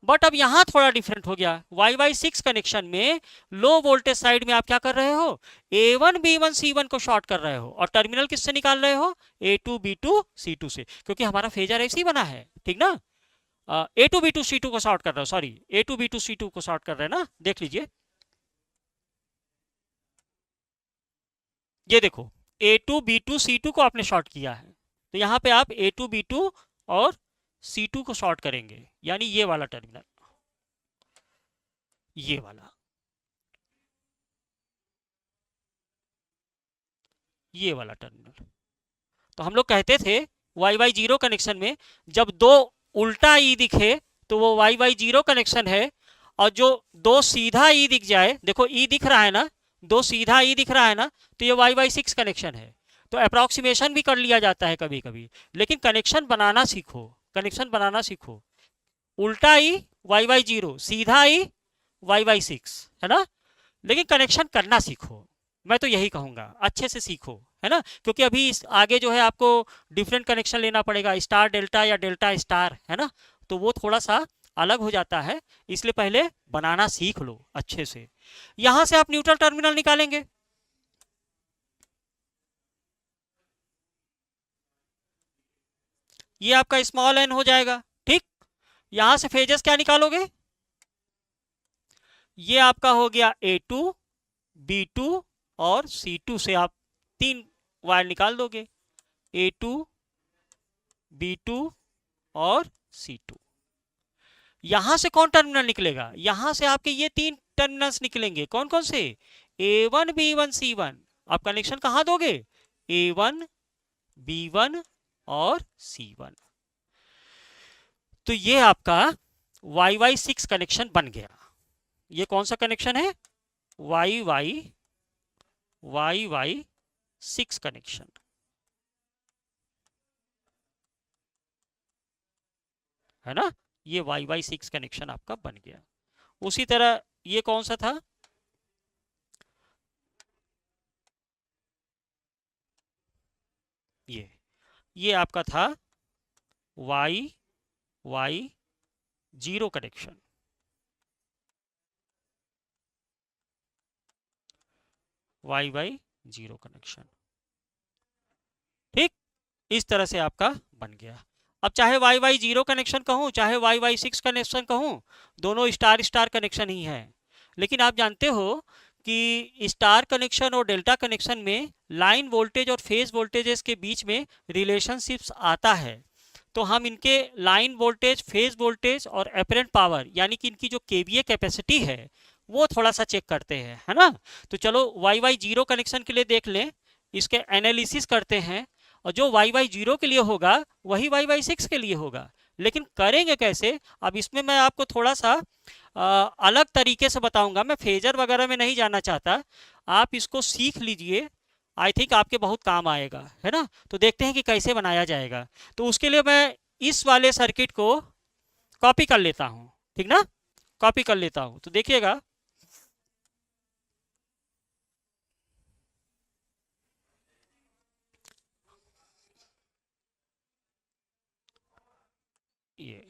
बट अब यहां थोड़ा डिफरेंट हो गया, YY6 कनेक्शन में लो वोल्टेज साइड में आप क्या कर रहे हो, A1 B1 C1 को शॉर्ट कर रहे हो, और टर्मिनल किससे निकाल रहे हो, A2 B2 C2 से, क्योंकि हमारा फेजर ऐसे ही बना है, ठीक ना। A2 B2 C2 को शॉर्ट कर रहे हो, सॉरी A2 B2 C2 को शॉर्ट कर रहे हैं ना, देख लीजिए, ये देखो A2 B2 C2 को आपने शॉर्ट किया है, तो यहां पे आप A2 B2 और C2 को शॉर्ट करेंगे, यानी ये वाला टर्मिनल, ये वाला, ये वाला टर्मिनल। तो हम लोग कहते थे YY0 कनेक्शन में जब दो उल्टा ई दिखे तो वो YY0 कनेक्शन है, और जो दो सीधा ई दिख जाए, देखो ई दिख रहा है ना, दो सीधा ई दिख रहा है ना, तो ये YY6 कनेक्शन है। तो अप्रोक्सीमेशन भी कर लिया जाता है कभी कभी, लेकिन कनेक्शन बनाना सीखो, कनेक्शन बनाना सीखो। उल्टा ई YY0, सीधा ई YY6, है ना, लेकिन कनेक्शन करना सीखो, मैं तो यही कहूंगा, अच्छे से सीखो, है ना, क्योंकि अभी आगे जो है आपको डिफरेंट कनेक्शन लेना पड़ेगा, स्टार डेल्टा या डेल्टा स्टार, है ना, तो वो थोड़ा सा अलग हो जाता है, इसलिए पहले बनाना सीख लो अच्छे से। यहां से आप न्यूट्रल टर्मिनल निकालेंगे, ये आपका स्मॉल एन हो जाएगा, ठीक। यहां से फेजेस क्या निकालोगे, ये आपका हो गया A2 B2 और C2 से आप तीन वायर निकाल दोगे, A2 B2 और C2। यहां से कौन टर्मिनल निकलेगा, यहां से आपके ये तीन टर्मिनल्स निकलेंगे, कौन कौन से, A1 B1 C1। आप कनेक्शन कहां दोगे, A1 B1 और C1। तो ये आपका YY6 कनेक्शन बन गया। ये कौन सा कनेक्शन है, YY6 कनेक्शन, है ना, ये YY6 कनेक्शन आपका बन गया। उसी तरह ये कौन सा था, ये आपका था YY0 कनेक्शन, YY0 कनेक्शन, ठीक। इस तरह से आपका बन गया। अब चाहे YY0 कनेक्शन कहूं चाहे YY6 कनेक्शन कहूं, दोनों स्टार स्टार कनेक्शन ही है, लेकिन आप जानते हो कि स्टार कनेक्शन और डेल्टा कनेक्शन में लाइन वोल्टेज और फेज वोल्टेजेस के बीच में रिलेशनशिप्स आता है। तो हम इनके लाइन वोल्टेज, फेज वोल्टेज और अपरेंट पावर, यानी कि इनकी जो केवीए कैपेसिटी है वो थोड़ा सा चेक करते हैं, है ना। तो चलो YY0 कनेक्शन के लिए देख लें, इसके एनालिसिस करते हैं, और जो YY0 के लिए होगा वही YY6 के लिए होगा। लेकिन करेंगे कैसे, अब इसमें मैं आपको थोड़ा सा अलग तरीके से बताऊंगा, मैं फेजर वगैरह में नहीं जाना चाहता, आप इसको सीख लीजिए, आई थिंक आपके बहुत काम आएगा, है ना। तो देखते हैं कि कैसे बनाया जाएगा। तो उसके लिए मैं इस वाले सर्किट को कॉपी कर लेता हूँ, ठीक ना, कॉपी कर लेता हूँ, तो देखिएगा, ये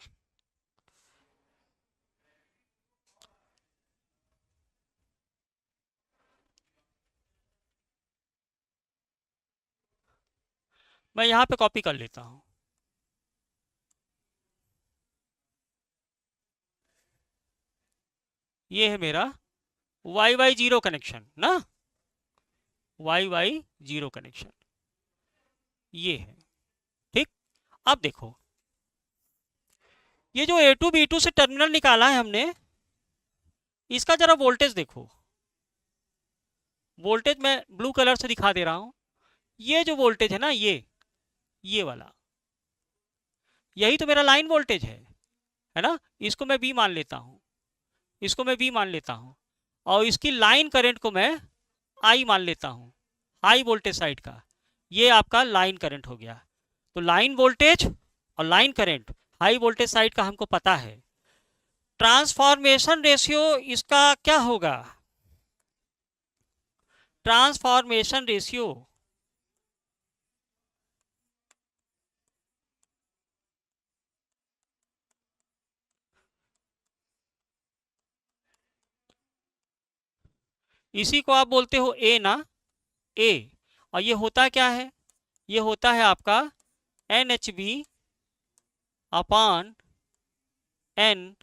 मैं यहाँ पे कॉपी कर लेता हूँ, ये है मेरा YY0 कनेक्शन ना, YY0 कनेक्शन ये है, ठीक। अब देखो, ये जो A2 B2 से टर्मिनल निकाला है हमने, इसका जरा वोल्टेज देखो, वोल्टेज मैं ब्लू कलर से दिखा दे रहा हूं, ये जो वोल्टेज है ना, ये वाला, यही तो मेरा लाइन वोल्टेज है है ना, इसको मैं बी मान लेता हूँ, इसको मैं बी मान लेता हूँ, और इसकी लाइन करंट को मैं आई मान लेता हूँ, हाई वोल्टेज साइड का। ये आपका लाइन करंट हो गया। तो लाइन वोल्टेज और line current high voltage side का हमको पता है। ट्रांसफॉर्मेशन रेशियो इसका क्या होगा? ट्रांसफॉर्मेशन रेशियो इसी को आप बोलते हो ए ना, ए। और ये होता क्या है? ये होता है आपका N H V upon N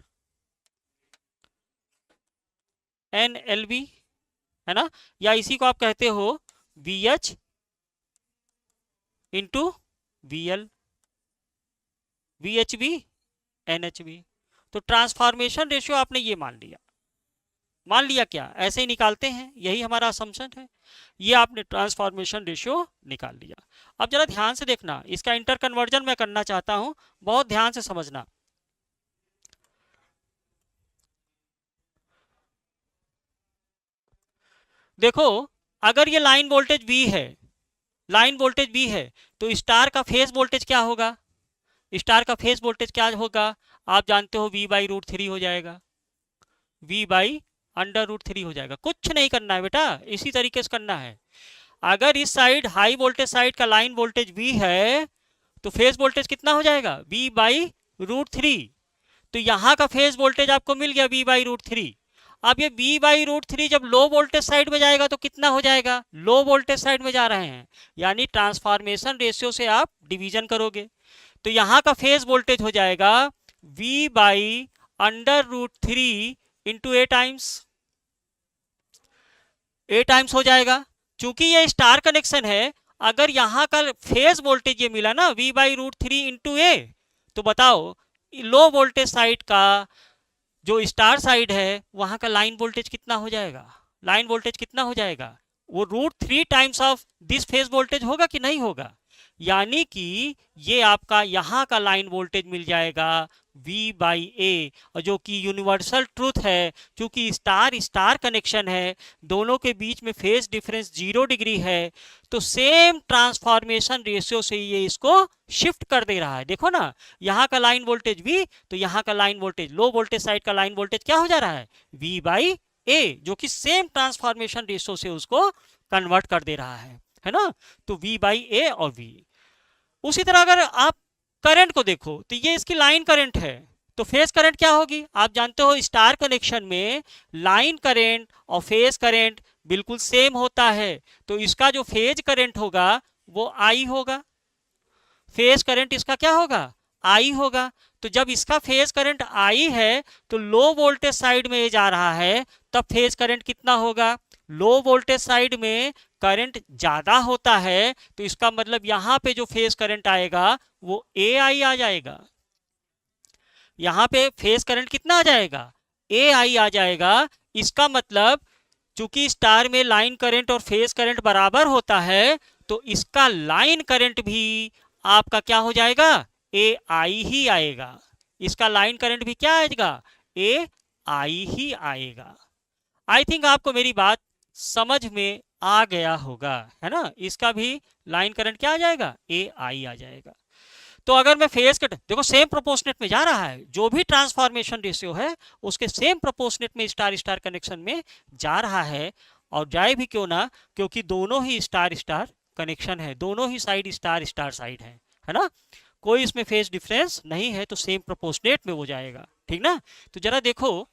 N L V, है ना, या इसी को आप कहते हो V H into V L, V H V N H V. तो ट्रांसफॉर्मेशन रेशियो आपने ये मान लिया, मान लिया क्या, ऐसे ही निकालते हैं, यही हमारा असम्पशन है। ये आपने ट्रांसफॉर्मेशन रेशियो निकाल लिया। अब जरा ध्यान से देखना, इसका इंटर कन्वर्जन मैं करना चाहता हूं, बहुत ध्यान से समझना। देखो, अगर ये लाइन वोल्टेज V है, लाइन वोल्टेज V है, तो स्टार का फेज वोल्टेज क्या होगा? स्टार का फेज वोल्टेज क्या होगा? आप जानते हो V/√3 हो जाएगा, V/√3 हो जाएगा। कुछ नहीं करना है बेटा, इसी तरीके से करना है। अगर इस साइड हाई वोल्टेज साइड का लाइन वोल्टेज V है, तो फेज वोल्टेज कितना हो जाएगा? V/√3। तो यहाँ का फेज वोल्टेज आपको मिल गया V/√3। अब ये V/√3 जब लो वोल्टेज साइड में जाएगा तो कितना हो जाएगा? लो वोल्टेज साइड में जा रहे हैं, यानी ट्रांसफॉर्मेशन रेशियो से आप डिवीजन करोगे, तो यहाँ का फेज वोल्टेज हो जाएगा V/√3 इंटू ए टाइम्स हो जाएगा। चूंकि ये स्टार कनेक्शन है, अगर यहाँ का फेज वोल्टेज ये मिला ना V/√3 इंटू ए, तो बताओ लो वोल्टेज साइड का जो स्टार साइड है वहां का लाइन वोल्टेज कितना हो जाएगा? लाइन वोल्टेज कितना हो जाएगा? वो √3 times of this phase voltage होगा कि नहीं होगा? यानी कि ये आपका यहाँ का लाइन वोल्टेज मिल जाएगा V/A, और जो कि यूनिवर्सल ट्रूथ है, क्योंकि स्टार स्टार कनेक्शन है, दोनों के बीच में फेज डिफरेंस 0 डिग्री है, तो सेम ट्रांसफॉर्मेशन रेशियो से ये इसको शिफ्ट कर दे रहा है। देखो ना, यहाँ का लाइन वोल्टेज V, तो यहाँ का लाइन वोल्टेज, लो वोल्टेज साइड का लाइन वोल्टेज क्या हो जा रहा है? V/A, जो कि सेम ट्रांसफॉर्मेशन रेशियो से उसको कन्वर्ट कर दे रहा है ना। तो V/A और V। उसी तरह अगर आप करंट को देखो, तो ये इसकी लाइन करंट है, तो फेज करंट क्या होगी? आप जानते हो स्टार कनेक्शन में लाइन करंट और फेज करंट बिल्कुल सेम होता है, तो इसका जो फेज करंट होगा वो आई होगा, फेज करंट इसका क्या होगा? आई होगा। तो जब इसका फेज करंट आई है, तो लो वोल्टेज साइड में ये जा रहा है, तब फेज करंट कितना होगा? लो वोल्टेज साइड में करंट ज्यादा होता है, तो इसका मतलब यहां पे जो फेज करंट आएगा वो ए आई आ जाएगा। यहां पे फेज करंट कितना आ जाएगा? ए आई आ जाएगा। इसका मतलब चूंकि स्टार में लाइन करंट और फेज करंट बराबर होता है, तो इसका लाइन करंट भी आपका क्या हो जाएगा? ए आई ही आएगा। इसका लाइन करंट भी क्या आएगा? ए आई ही आएगा। आई थिंक आपको मेरी बात समझ में आ गया होगा, है ना। इसका भी लाइन करंट क्या आ जाएगा? ए आई आ जाएगा। तो अगर मैं फेज कट, देखो सेम प्रोपोर्शनेट में जा रहा है, जो भी ट्रांसफॉर्मेशन रेशियो है उसके सेम प्रोपोर्शनेट में स्टार स्टार कनेक्शन में जा रहा है, और जाए भी क्यों ना, क्योंकि दोनों ही स्टार स्टार कनेक्शन है, दोनों ही साइड स्टार स्टार साइड है ना, कोई इसमें फेज डिफरेंस नहीं है, तो सेम प्रोपोर्शनेट में वो जाएगा, ठीक ना। तो जरा देखो,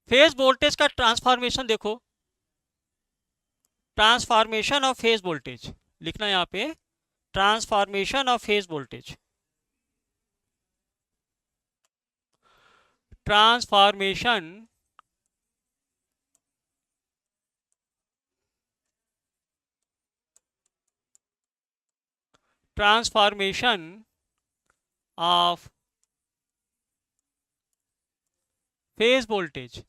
फेज वोल्टेज का ट्रांसफॉर्मेशन देखो, ट्रांसफॉर्मेशन ऑफ फेज वोल्टेज लिखना यहाँ पे, transformation of phase voltage, transformation transformation of phase voltage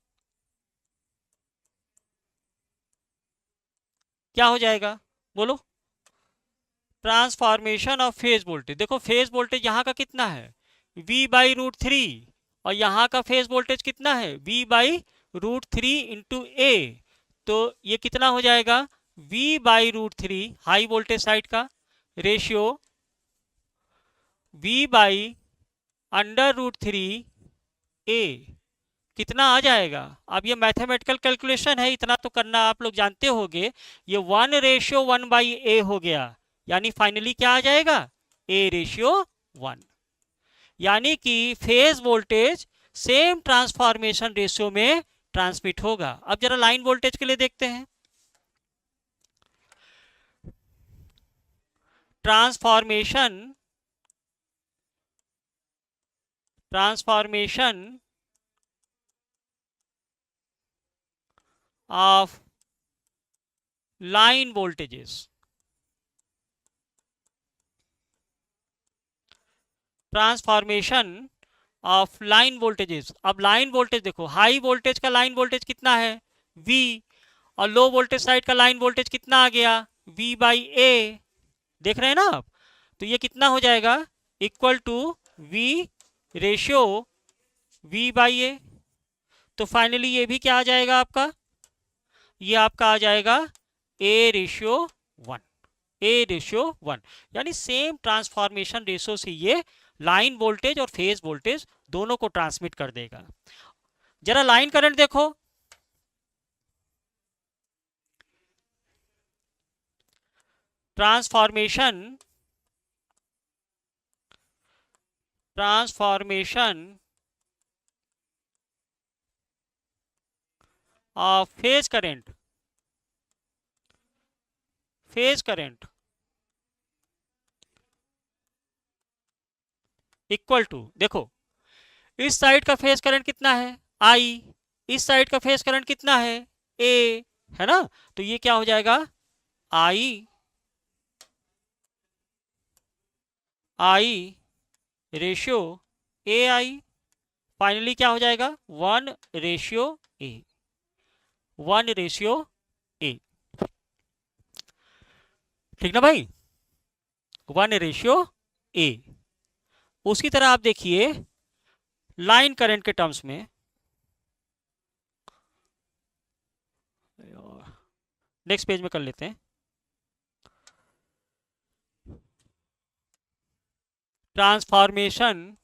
क्या हो जाएगा? बोलो। ट्रांसफॉर्मेशन ऑफ फेज वोल्टेज, देखो फेज वोल्टेज यहाँ का कितना है V/√3 और यहाँ का फेज वोल्टेज कितना है V/√3 इंटू ए, तो ये कितना हो जाएगा V/√3 हाई वोल्टेज साइड का रेशियो V/√3 ए, कितना आ जाएगा। अब ये मैथमेटिकल कैलकुलेशन है, इतना तो करना आप लोग जानते होंगे। ये 1:1/a हो गया, यानी फाइनली क्या आ जाएगा A/1, यानी कि phase voltage same transformation ratio में ट्रांसमिट होगा। अब जरा लाइन वोल्टेज के लिए देखते हैं। Transformation of line voltages, transformation of line voltages. अब लाइन वोल्टेज देखो, हाई वोल्टेज का लाइन वोल्टेज कितना है V, और लो वोल्टेज साइड का लाइन वोल्टेज कितना आ गया V/a, देख रहे हैं ना आप। तो ये कितना हो जाएगा equal to V ratio V/a। तो फाइनली ये भी क्या आ जाएगा आपका, ये आपका आ जाएगा A/1, A/1, यानी सेम ट्रांसफॉर्मेशन रेशियो से ये लाइन वोल्टेज और फेज वोल्टेज दोनों को ट्रांसमिट कर देगा। जरा लाइन करंट देखो, transformation of phase current equal to, देखो इस साइड का फेज करंट कितना है I, इस साइड का फेज करंट कितना है A, है ना। तो ये क्या हो जाएगा I रेशियो AI, फाइनली क्या हो जाएगा 1:A, 1:A, ठीक ना भाई, 1:A। उसी तरह आप देखिए लाइन करंट के टर्म्स में, नेक्स्ट पेज में कर लेते हैं। Transformation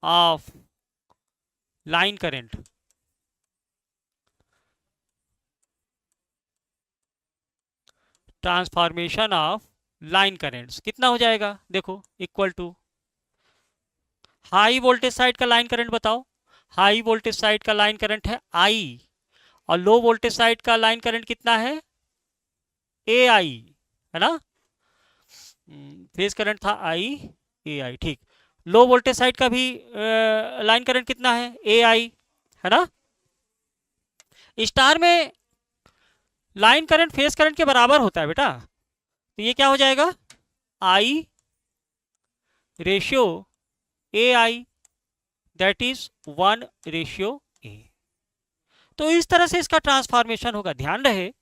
of line current, transformation of line currents कितना हो जाएगा, देखो equal to high voltage side का लाइन करंट बताओ, हाई वोल्टेज साइड का लाइन करंट है I, और लो वोल्टेज साइड का लाइन करंट कितना है AI, है ना। फेज करंट था AI, ठीक। लो वोल्टेज साइड का भी लाइन करंट कितना है AI, है ना। स्टार में लाइन करंट फेज करंट के बराबर होता है बेटा, तो ये क्या हो जाएगा I ratio AI, that is 1:A। तो इस तरह से इसका ट्रांसफॉर्मेशन होगा। ध्यान रहे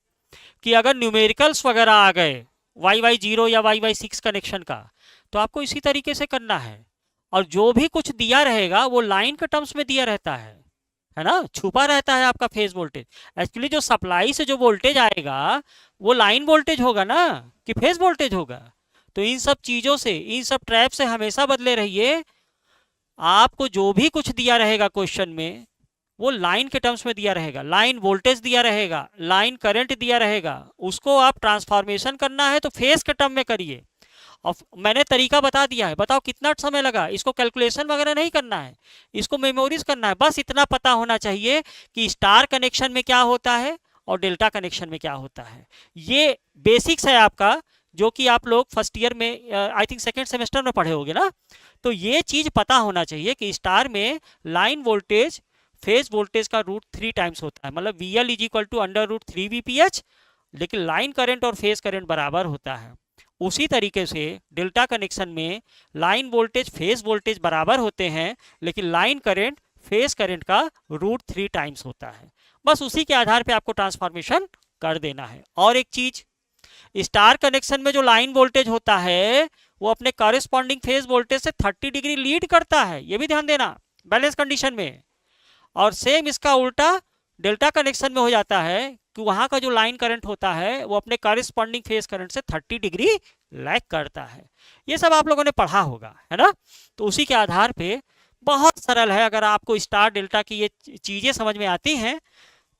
कि अगर न्यूमेरिकल्स वगैरह आ गए YY0 या YY6 कनेक्शन का, तो आपको इसी तरीके से करना है, और जो भी कुछ दिया रहेगा वो लाइन के टर्म्स में दिया रहता है ना, छुपा रहता है आपका फेज वोल्टेज। एक्चुअली जो सप्लाई से जो वोल्टेज आएगा वो लाइन वोल्टेज होगा ना कि फेज वोल्टेज होगा। तो इन सब चीजों से, इन सब ट्रैप से हमेशा बदले रहिए। आपको जो भी कुछ दिया रहेगा क्वेश्चन में वो लाइन के टर्म्स में दिया रहेगा, लाइन वोल्टेज दिया रहेगा, लाइन करंट दिया रहेगा, उसको आप ट्रांसफॉर्मेशन करना है तो फेज के टर्म में करिए। और मैंने तरीका बता दिया है, बताओ कितना समय लगा, इसको कैलकुलेशन वगैरह नहीं करना है, इसको मेमोरीज करना है। बस इतना पता होना चाहिए कि स्टार कनेक्शन में क्या होता है और डेल्टा कनेक्शन में क्या होता है। ये बेसिक्स है आपका, जो कि आप लोग फर्स्ट ईयर में आई थिंक सेकेंड सेमेस्टर में पढ़े होंगे ना। तो ये चीज पता होना चाहिए कि स्टार में लाइन वोल्टेज फेज वोल्टेज का √3 टाइम्स होता है, मतलब VL is equal to √3 VPH, लेकिन लाइन करंट और फेज करंट बराबर होता है। उसी तरीके से डेल्टा कनेक्शन में लाइन वोल्टेज फेज वोल्टेज बराबर होते हैं, लेकिन लाइन करंट फेज करंट का √3 टाइम्स होता है। बस उसी के आधार पे आपको ट्रांसफॉर्मेशन कर देना है। और एक चीज, स्टार कनेक्शन में जो लाइन वोल्टेज होता है वो अपने कॉरेस्पॉन्डिंग फेज वोल्टेज से 30 डिग्री लीड करता है, ये भी ध्यान देना बैलेंस कंडीशन में। और सेम इसका उल्टा डेल्टा कनेक्शन में हो जाता है कि वहां का जो लाइन करंट होता है वो अपने कॉरेस्पॉन्डिंग फेज करंट से 30 डिग्री लैग करता है। ये सब आप लोगों ने पढ़ा होगा, है ना। तो उसी के आधार पे बहुत सरल है, अगर आपको स्टार डेल्टा की ये चीजें समझ में आती हैं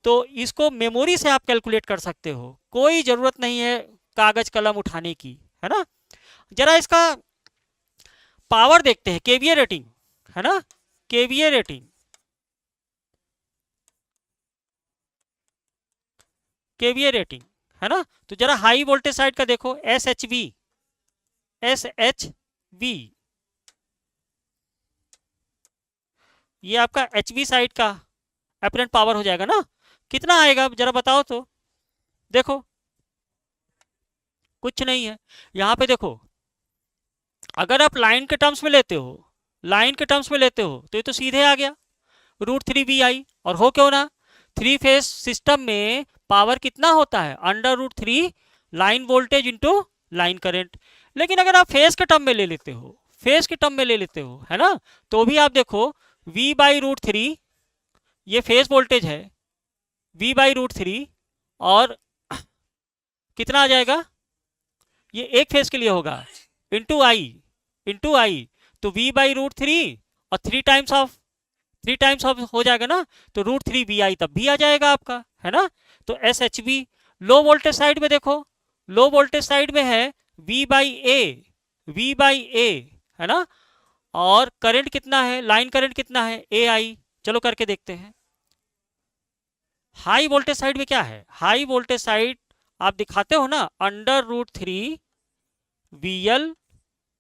तो इसको मेमोरी से आप कैलकुलेट कर सकते हो, कोई जरूरत नहीं है कागज कलम उठाने की, है ना। जरा इसका पावर देखते हैं, केवीए रेटिंग, है ना, केवीए रेटिंग, केवीए रेटिंग, है ना। तो जरा हाई वोल्टेज साइड का देखो, SHV, SHV, ये आपका HV साइड का अपरेंट पावर हो जाएगा ना। कितना आएगा जरा बताओ तो। देखो कुछ नहीं है, यहाँ पे देखो, अगर आप लाइन के टर्म्स में लेते हो, लाइन के टर्म्स में लेते हो तो ये तो सीधे आ गया √3VI। और हो क्यों ना, थ्री फेज सिस्टम में पावर कितना होता है, √3 line voltage into line current. लेकिन अगर आप फेज के टर्म में ले लेते हो, फेज के टर्म में ले लेते हो, है ना, तो भी आप देखो V/√3, ये फेज वोल्टेज है, V/√3, और कितना आ जाएगा, ये एक फेज के लिए होगा, इंटू आई, तो V/√3 और 3 टाइम्स ऑफ हो जाएगा ना, तो √3VI तब भी आ जाएगा आपका, है ना। तो SHV। लो वोल्टेज साइड में देखो, लो वोल्टेज साइड में है V/A, है ना। और करंट कितना है, लाइन करंट कितना है, AI। चलो करके देखते हैं। हाई वोल्टेज साइड में क्या है, हाई वोल्टेज साइड आप दिखाते हो ना, √3VL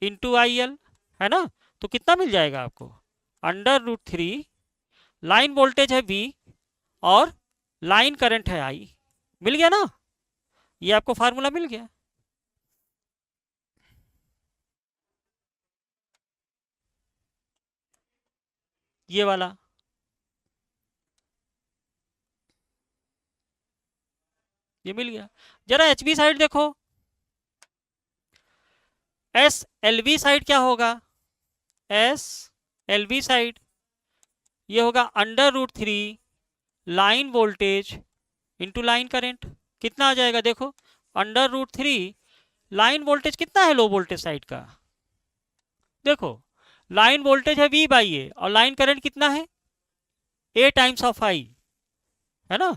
इंटू IL, है ना। तो कितना मिल जाएगा आपको, √3, लाइन वोल्टेज है V और लाइन करंट है I, मिल गया ना, ये आपको फार्मूला मिल गया। ये वाला ये मिल गया। जरा HV साइड देखो, SLV साइड क्या होगा, SLV साइड ये होगा √3 line voltage into line current. कितना आ जाएगा देखो, √3 लाइन वोल्टेज कितना है लो वोल्टेज साइड का, देखो लाइन वोल्टेज है V/A और लाइन करंट कितना है, A टाइम्स ऑफ I, है ना।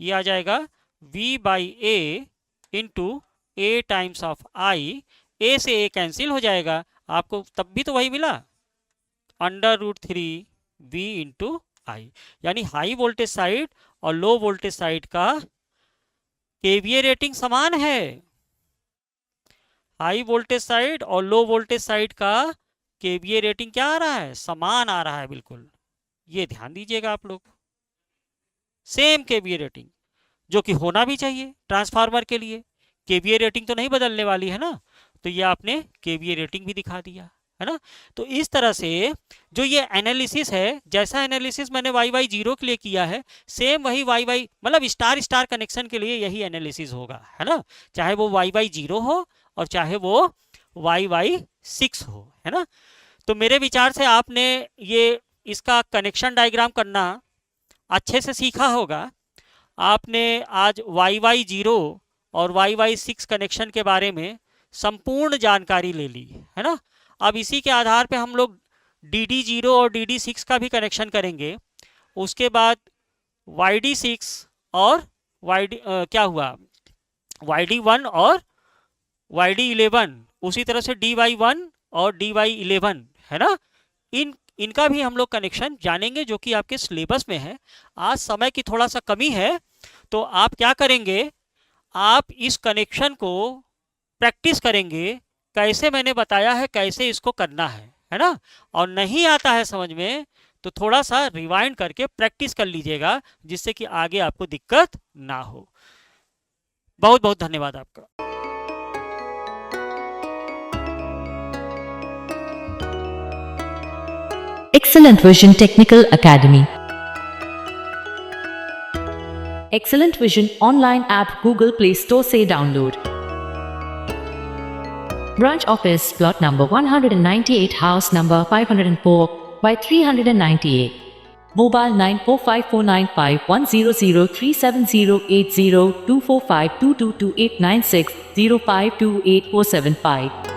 ये आ जाएगा V/A into A times of I, A से A कैंसिल हो जाएगा, आपको तब भी तो वही मिला, √3V इंटू I। यानी हाई वोल्टेज साइड और लो वोल्टेज साइड का केवीए रेटिंग समान है, हाई वोल्टेज साइड और लो वोल्टेज साइड का केवीए रेटिंग क्या आ रहा है, समान आ रहा है बिल्कुल। ये ध्यान दीजिएगा आप लोग, सेम केवीए रेटिंग, जो कि होना भी चाहिए ट्रांसफार्मर के लिए, केवीए रेटिंग तो नहीं बदलने वाली है ना। तो ये आपने केवीए रेटिंग भी दिखा दिया, है ना। तो इस तरह से जो ये एनालिसिस है, जैसा एनालिसिस मैंने YY0 के लिए किया है, सेम वही YY मतलब स्टार स्टार कनेक्शन के लिए यही एनालिसिस होगा, है ना। चाहे वो YY0 हो और चाहे वो YY6 हो, है ना। तो मेरे विचार से आपने ये इसका कनेक्शन डायग्राम करना अच्छे से सीखा होगा। आपने आज YY0 और YY6 कनेक्शन के बारे में संपूर्ण जानकारी ले ली, है ना। अब इसी के आधार पे हम लोग DD0 और DD6 का भी कनेक्शन करेंगे। उसके बाद YD6 और क्या हुआ, YD1 और YD11, उसी तरह से DY1 और DY11, है ना। इनका भी हम लोग कनेक्शन जानेंगे, जो कि आपके सिलेबस में है। आज समय की थोड़ा सा कमी है, तो आप क्या करेंगे, आप इस कनेक्शन को प्रैक्टिस करेंगे, कैसे मैंने बताया है कैसे इसको करना है ना। और नहीं आता है समझ में तो थोड़ा सा रिवाइंड करके प्रैक्टिस कर लीजिएगा, जिससे कि आगे आपको दिक्कत ना हो। बहुत बहुत धन्यवाद आपका। Excellent Vision Technical Academy. Excellent Vision online app Google Play Store से download. Branch office plot number 198, house number 504 by 398. Mobile 945495100370802452228960528475.